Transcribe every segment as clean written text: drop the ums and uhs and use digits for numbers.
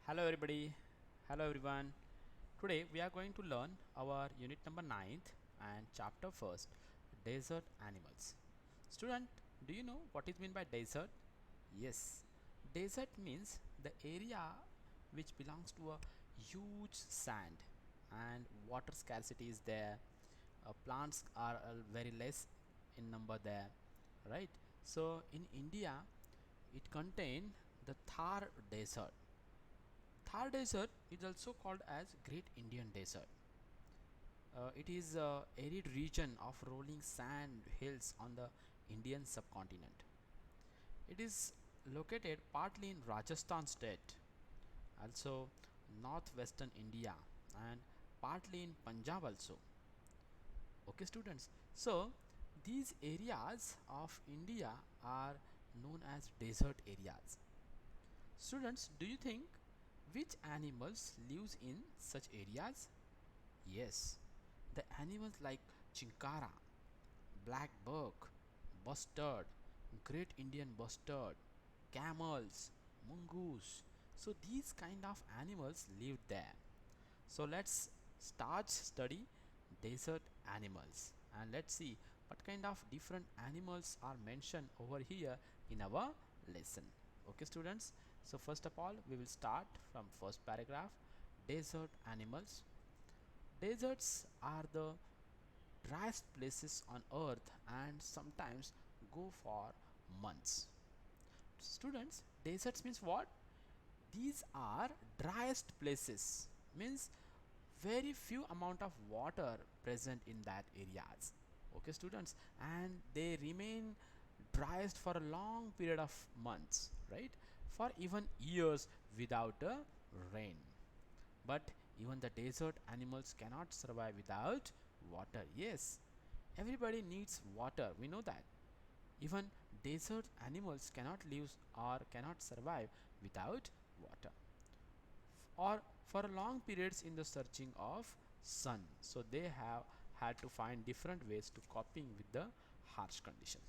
Hello everybody. Hello everyone. Today we are going to learn our unit number 9th and chapter first, desert animals. Student, do you know what is meant by desert? Yes. Desert means the area which belongs to a huge sand and water scarcity is there. Plants are very less in number there, right? So in India it contain the Thar desert. Thar Desert is also called as Great Indian Desert. It is a arid region of rolling sand hills on the Indian subcontinent. It is located partly in Rajasthan state, also northwestern India, and partly in Punjab also. Okay, students. So these areas of India are known as desert areas. Students, do you think which animals lives in such areas? Yes, the animals like chinkara, black buck, bustard, great Indian bustard, camels, mongoose. So these kind of animals live there. So let's start study desert animals and let's see what kind of different animals are mentioned over here in our lesson. Okay students, so first of all we will start from first paragraph. Desert animals. Deserts are the driest places on earth and sometimes go for months. Students, deserts means what? These are driest places, means very few amount of water present in that areas. Okay students, and they remain driest for a long period of months, right? For even years without a rain. But even the desert animals cannot survive without water. Yes, everybody needs water, we know that. Even desert animals cannot live or cannot survive without water or for long periods in the searching of sun. So they have had to find different ways to coping with the harsh conditions.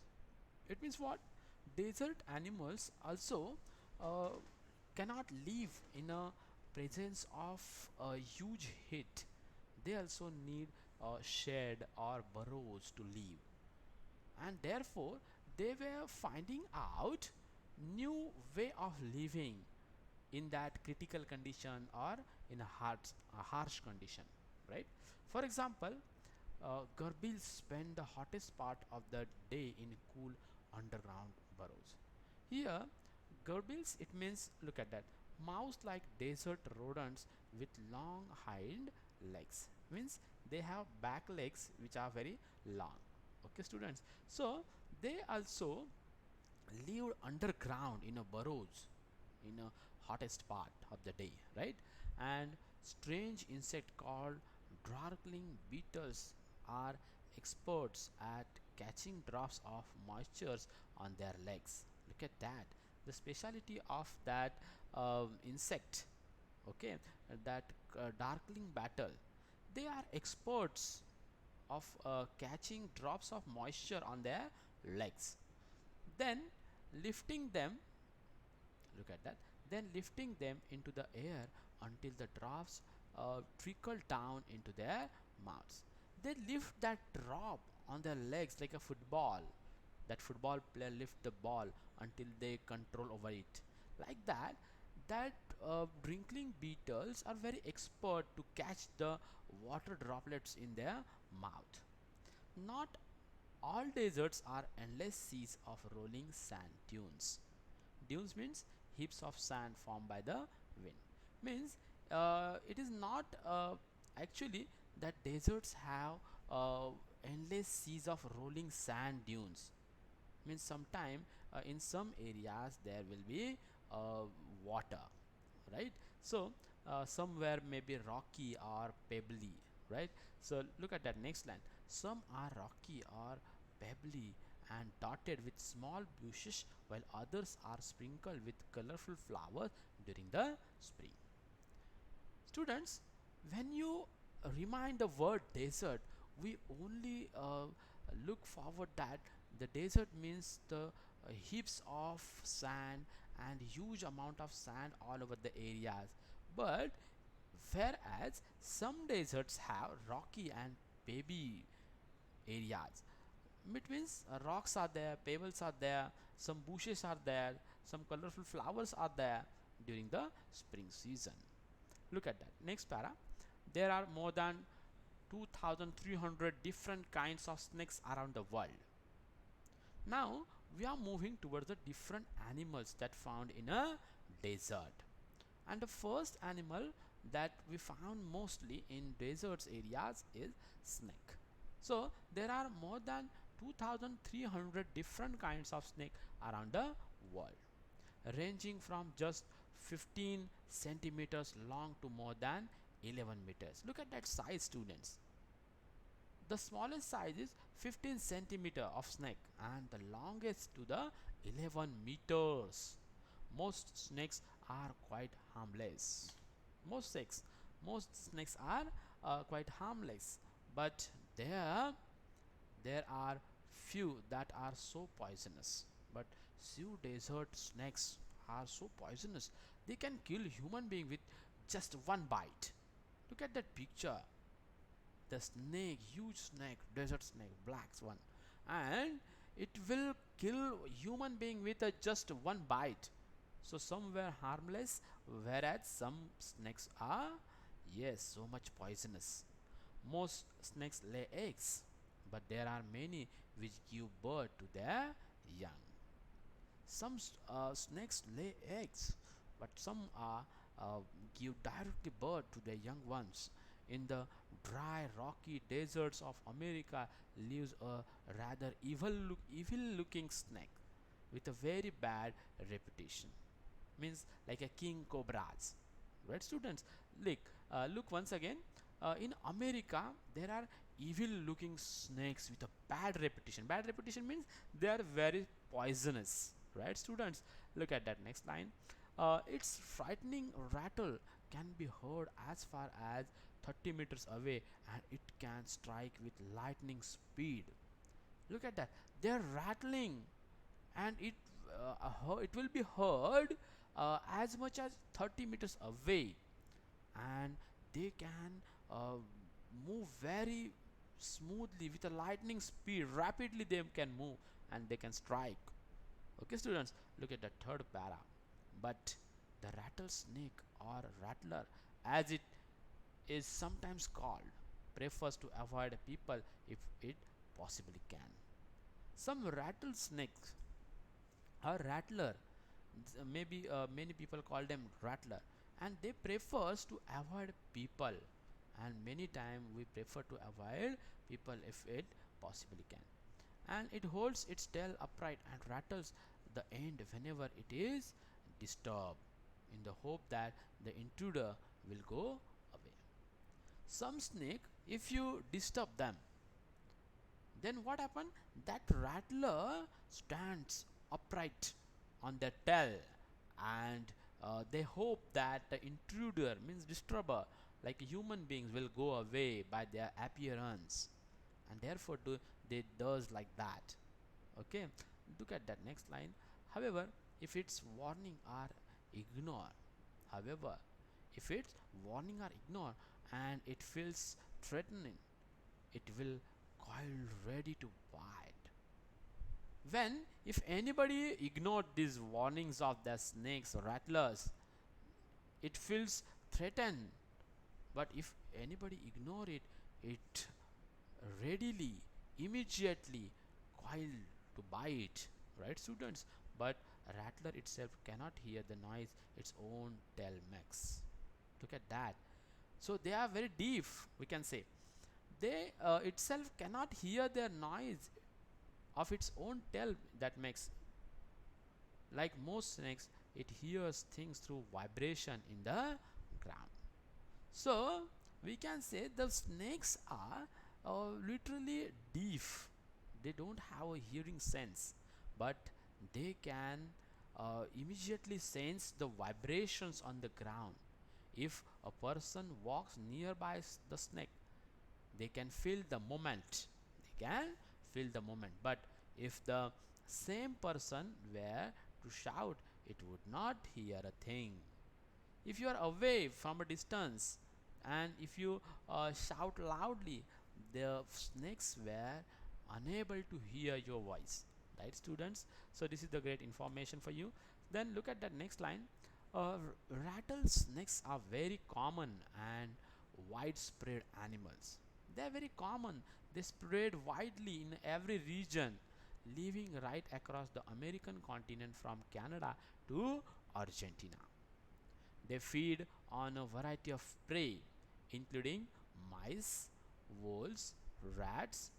It means what? Desert animals also uh, cannot live in a presence of a huge heat. They also need shed or burrows to live, and therefore they were finding out new way of living in that critical condition or in a harsh condition, right? For example, Garbils spend the hottest part of the day in cool underground burrows. Here, Garbils, it means, look at that, mouse like desert rodents with long hind legs. Means they have back legs which are very long. Okay, students. So they also lived underground in a burrows in a hottest part of the day, right? And strange insect called darkling beetles are experts at catching drops of moistures on their legs. Look at that, the speciality of that insect. Okay, that darkling battle, they are experts of catching drops of moisture on their legs, then lifting them, look at that, then lifting them into the air until the drops trickle down into their mouths. They lift that drop on their legs like a football. That football player lift the ball until they control over it, like that. That drinkling beetles are very expert to catch the water droplets in their mouth. Not all deserts are endless seas of rolling sand dunes. Dunes means heaps of sand formed by the wind. Means it is not actually that deserts have endless seas of rolling sand dunes. Means sometime in some areas there will be water, right? So somewhere maybe rocky or pebbly, right? So look at that next line. Some are rocky or pebbly and dotted with small bushes, while others are sprinkled with colorful flowers during the spring. Students, when you remind the word desert, we only look forward that the desert means the heaps of sand and huge amount of sand all over the areas. But whereas some deserts have rocky and pebby areas, it means rocks are there, pebbles are there, some bushes are there, some colorful flowers are there during the spring season. Look at that next para. There are more than 2300 different kinds of snakes around the world. Now we are moving towards the different animals that found in a desert. And the first animal that we found mostly in deserts areas is snake. So there are more than 2300 different kinds of snake around the world, ranging from just 15 centimeters long to more than 11 meters. Look at that size, students. The smallest size is 15 centimeter of snake and the longest to the 11 meters. Most snakes are quite harmless. Most snakes, most snakes are quite harmless, but there are few that are so poisonous. But few desert snakes are so poisonous they can kill human being with just one bite. Look at that picture. The snake, huge snake, desert snake, black one, and it will kill human being with just one bite. So some were harmless, whereas some snakes are, yes, so much poisonous. Most snakes lay eggs, but there are many which give birth to their young. Some snakes lay eggs, but some give directly birth to their young ones. In the dry, rocky deserts of America lives a rather evil-looking snake with a very bad reputation. Means like a king cobras. Right, students? Look once again. In America, there are evil-looking snakes with a bad reputation. Bad reputation means they are very poisonous. Right, students? Look at that next line. Its frightening rattle can be heard as far as 30 meters away, and it can strike with lightning speed. Look at that. They're rattling, and it will be heard as much as 30 meters away, and they can uh, move very smoothly with a lightning speed. Rapidly they can move and they can strike. Okay, students, look at the third para. But the rattlesnake or rattler, as it is sometimes called, prefers to avoid people if it possibly can. Some rattlesnakes or rattler, maybe many people call them rattler, and they prefers to avoid people, and many time we prefer to avoid people if it possibly can. And it holds its tail upright and rattles the end whenever it is disturbed, in the hope that the intruder will go away. Some snake, if you disturb them, then what happen? That rattler stands upright on their tail, and they hope that the intruder means disturber, like human beings, will go away by their appearance, and therefore they does like that. Okay, look at that next line. However, if its warning are ignored, however, if its warning are ignored and it feels threatening, it will coil ready to bite. When if anybody ignored these warnings of the snakes or rattlers, it feels threatened. But if anybody ignore it, it readily, immediately coil to bite. Right, students? But a rattler itself cannot hear the noise its own tail makes. Look at that. So they are very deaf, we can say. They itself cannot hear their noise of its own tail that makes. Like most snakes, it hears things through vibration in the ground. So we can say the snakes are literally deaf. They don't have a hearing sense, but they can immediately sense the vibrations on the ground. If a person walks nearby the snake, they can feel the moment. They can feel the moment. But if the same person were to shout it would not hear a thing. If you are away from a distance and if you shout loudly, the snakes were unable to hear your voice. Right, students? So this is the great information for you. Then look at that next line. Rattlesnakes are very common and widespread animals. They are very common. They spread widely in every region, living right across the American continent from Canada to Argentina. They feed on a variety of prey, including mice, voles, rats,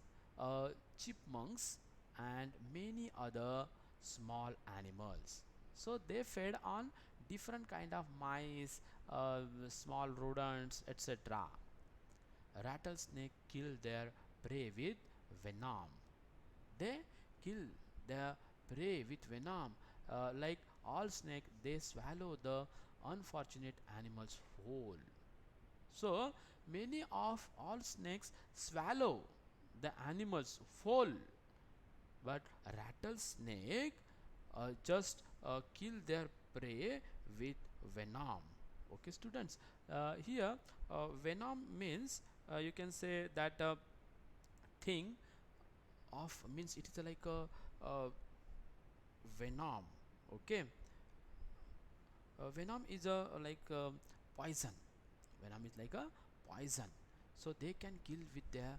chipmunks, and many other small animals. So they fed on different kind of mice, small rodents, etc. Rattlesnake kill their prey with venom. They kill their prey with venom. Like all snake, they swallow the unfortunate animals whole. So many of all snakes swallow the animals whole, but rattlesnake just kill their prey with venom. Okay, students. Here, venom means you can say that thing of means it is like a venom. Okay, venom is a like poison. Venom is like a poison, so they can kill with their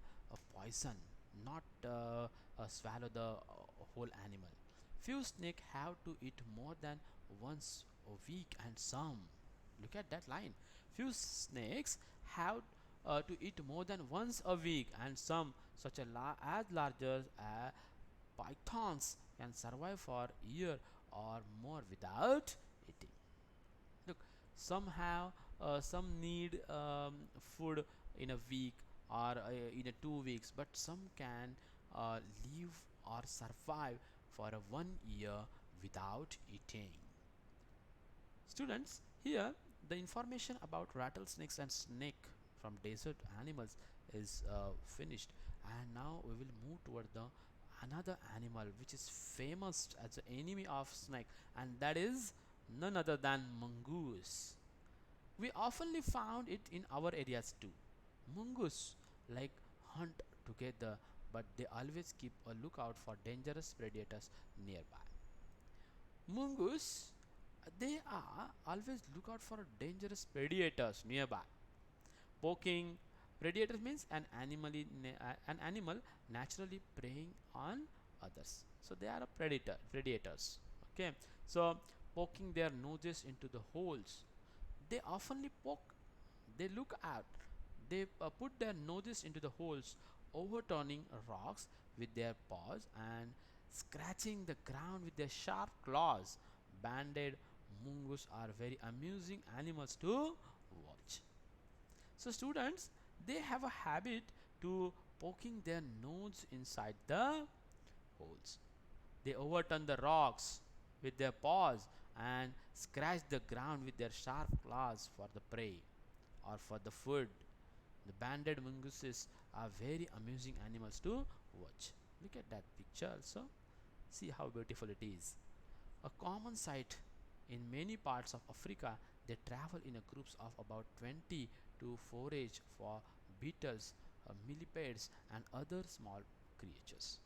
poison, not swallow the whole animal. Few snake have to eat more than once a week, and some, look at that line, few snakes have to eat more than once a week, and some such a as larger pythons can survive for a year or more without eating. Look, somehow some need food in a week or in a 2 weeks, but some can live or survive for a 1 year without eating. Students, here the information about rattlesnakes and snake from desert animals is finished, and now we will move toward the another animal which is famous as the enemy of snake, and that is none other than mongoose. We oftenly found it in our areas too. Mongoose like hunt together, but they always keep a lookout for dangerous predators nearby. Mongoose, they are always look out for dangerous predators nearby. Poking predators means an animal naturally preying on others. So they are a predators. Okay. So poking their noses into the holes. They oftenly poke. They look out. They put their noses into the holes, overturning rocks with their paws and scratching the ground with their sharp claws. Banded mongoose are very amusing animals to watch. So students, they have a habit to poking their nose inside the holes. They overturn the rocks with their paws and scratch the ground with their sharp claws for the prey or for the food. The banded mongooses are very amusing animals to watch. Look at that picture also. See how beautiful it is. A common sight in many parts of Africa, they travel in a groups of about 20 to forage for beetles, millipedes, and other small creatures.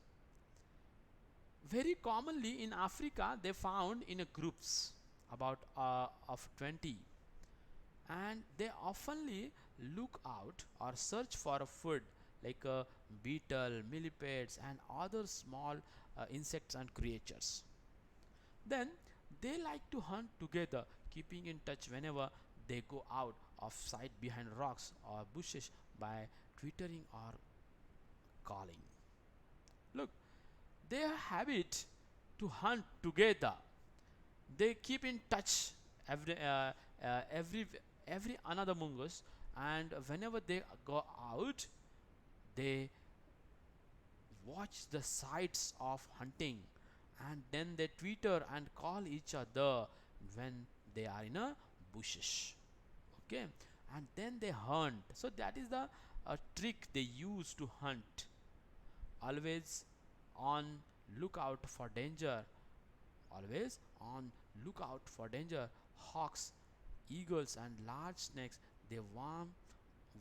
Very commonly in Africa, they found in a groups about of 20, and they oftenly look out or search for a food like a beetle, millipedes, and other small insects and creatures. Then they like to hunt together, keeping in touch whenever they go out of sight behind rocks or bushes by twittering or calling. Look, their habit to hunt together. They keep in touch every uh, every every another mongoose, and whenever they go out, they watch the sights of hunting, and then they twitter and call each other when they are in a bushes. Okay, and then they hunt. So that is the trick they use to hunt. Always on lookout for danger, always on look out for danger. Hawks, eagles, and large snakes, they warn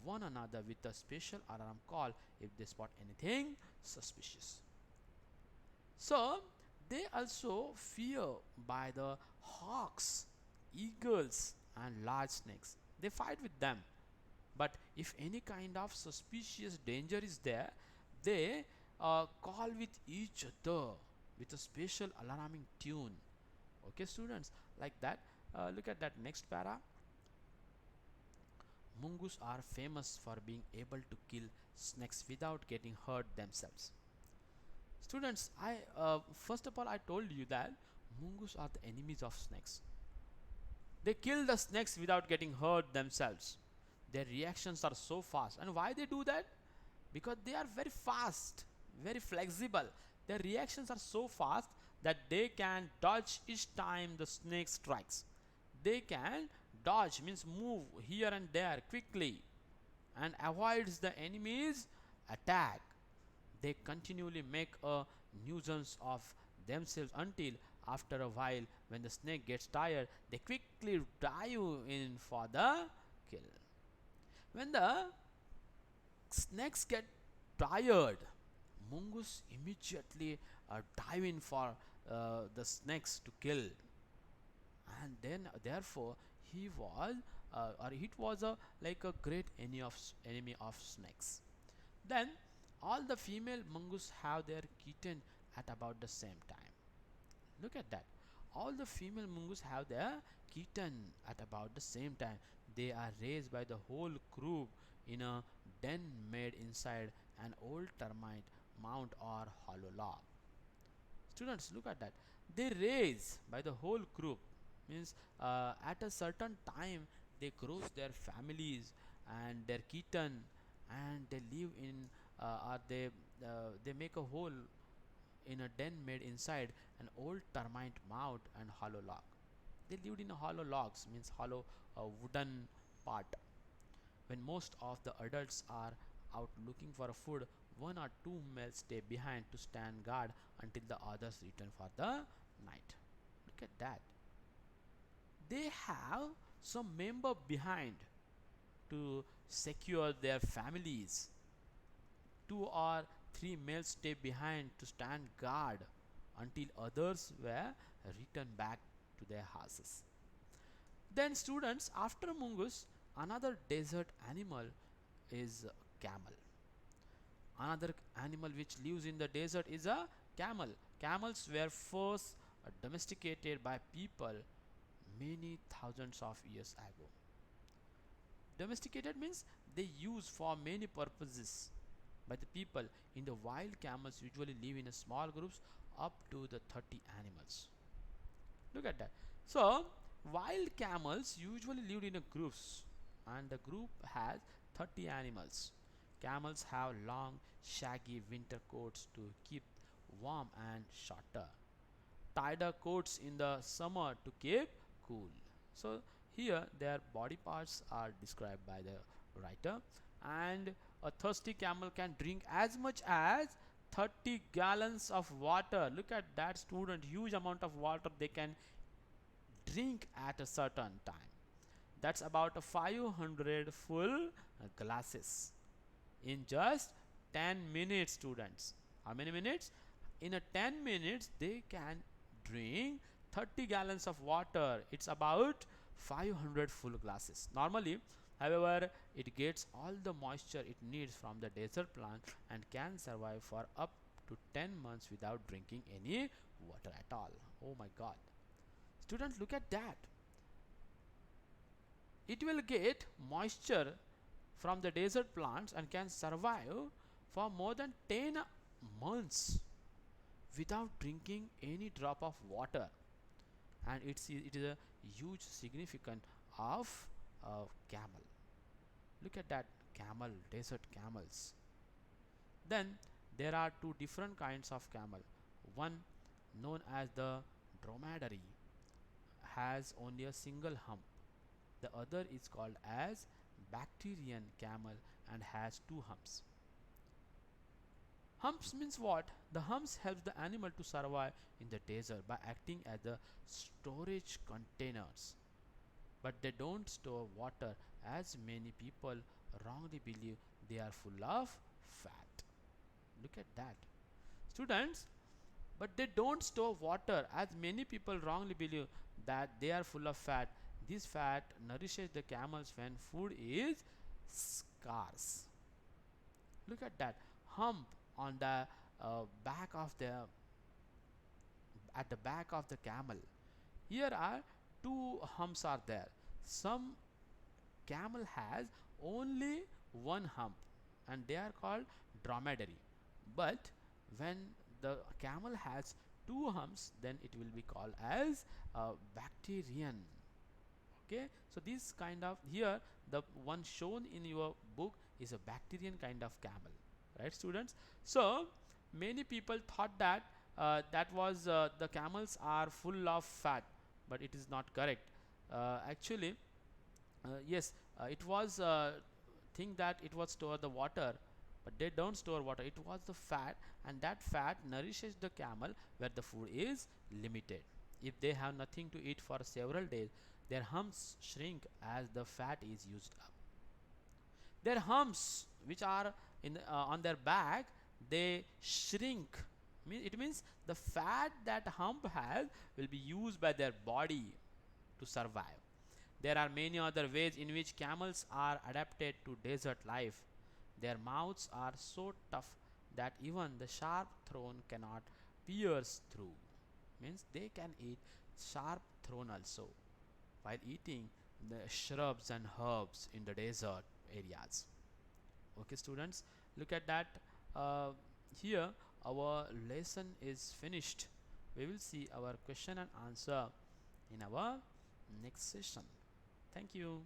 one another with a special alarm call if they spot anything suspicious. So they also fear by the hawks, eagles, and large snakes. They fight with them. But if any kind of suspicious danger is there, they call with each other with a special alarming tune. Okay, students, like that. Look at that next para. Mungus are famous for being able to kill snakes without getting hurt themselves. Students, I first of all I told you that mungus are the enemies of snakes. They kill the snakes without getting hurt themselves. Their reactions are so fast. And why they do that? Because they are very fast, very flexible. Their reactions are so fast that they can dodge each time the snake strikes. They can dodge means move here and there quickly and avoids the enemy's attack. They continually make a nuisance of themselves until after a while when the snake gets tired they quickly dive in for the kill. When the snakes get tired, mungus immediately dive in for the snakes to kill, and then therefore he was or it was a like a great enemy of snakes. Then all the female mungus have their kitten at about the same time. Look at that. All the female mungus have their kitten at about the same time. They are raised by the whole group in a den made inside an old termite mound or hollow log. Students, look at that. They raise by the whole group means at a certain time they grow their families and their kitten, and they live in or they make a hole in a den made inside an old termite mound and hollow log. They lived in hollow logs means hollow wooden part. When most of the adults are out looking for food, one or two males stay behind to stand guard until the others return for the night. Look at that. They have some member behind to secure their families. Two or three males stay behind to stand guard until others were returned back to their houses. Then students, after mungus, another desert animal is camel. Another animal which lives in the desert is a camel. Camels were first domesticated by people many thousands of years ago. Domesticated means they use for many purposes by the people. In the wild, camels usually live in a small groups up to the 30 animals. Look at that. So wild camels usually live in a groups, and the group has 30 animals. Camels have long shaggy winter coats to keep warm and shorter tighter coats in the summer to keep cool. So here their body parts are described by the writer, and a thirsty camel can drink as much as 30 gallons of water. Look at that, student, huge amount of water they can drink at a certain time. That's about a 500 full glasses in just 10 minutes, students. How many minutes? In a 10 minutes they can drink 30 gallons of water. It's about 500 full glasses normally. However, it gets all the moisture it needs from the desert plant and can survive for up to 10 months without drinking any water at all. Oh my god, students, look at that. It will get moisture from the desert plants and can survive for more than 10 months without drinking any drop of water. And it is a huge significance of camel. Look at that camel, desert camels. Then there are two different kinds of camel. One, known as the dromedary, has only a single hump. The other is called as Bactrian camel and has two humps. Humps means what? The humps helps the animal to survive in the desert by acting as the storage containers. But they don't store water as many people wrongly believe they are full of fat. Look at that. Students, but they don't store water as many people wrongly believe that they are full of fat. This fat nourishes the camels when food is scarce. Look at that hump on the back of the at the back of the camel. Here are two humps are there. Some camel has only one hump and they are called dromedary, but when the camel has two humps, then it will be called as bacterian. Okay, so this kind of, here the one shown in your book is a bacterian kind of camel, right students? So many people thought that that was the camels are full of fat, but it is not correct. Actually, yes, it was think that it was store the water, but they don't store water. It was the fat, and that fat nourishes the camel where the food is limited. If they have nothing to eat for several days, their humps shrink as the fat is used up. Their humps, which are in on their back, they shrink. It means the fat that hump has will be used by their body to survive. There are many other ways in which camels are adapted to desert life. Their mouths are so tough that even the sharp thorn cannot pierce through. Means they can eat sharp thorn also while eating the shrubs and herbs in the desert areas. Okay students, look at that. uh, Here our lesson is finished. We will see our question and answer in our next session. Thank you.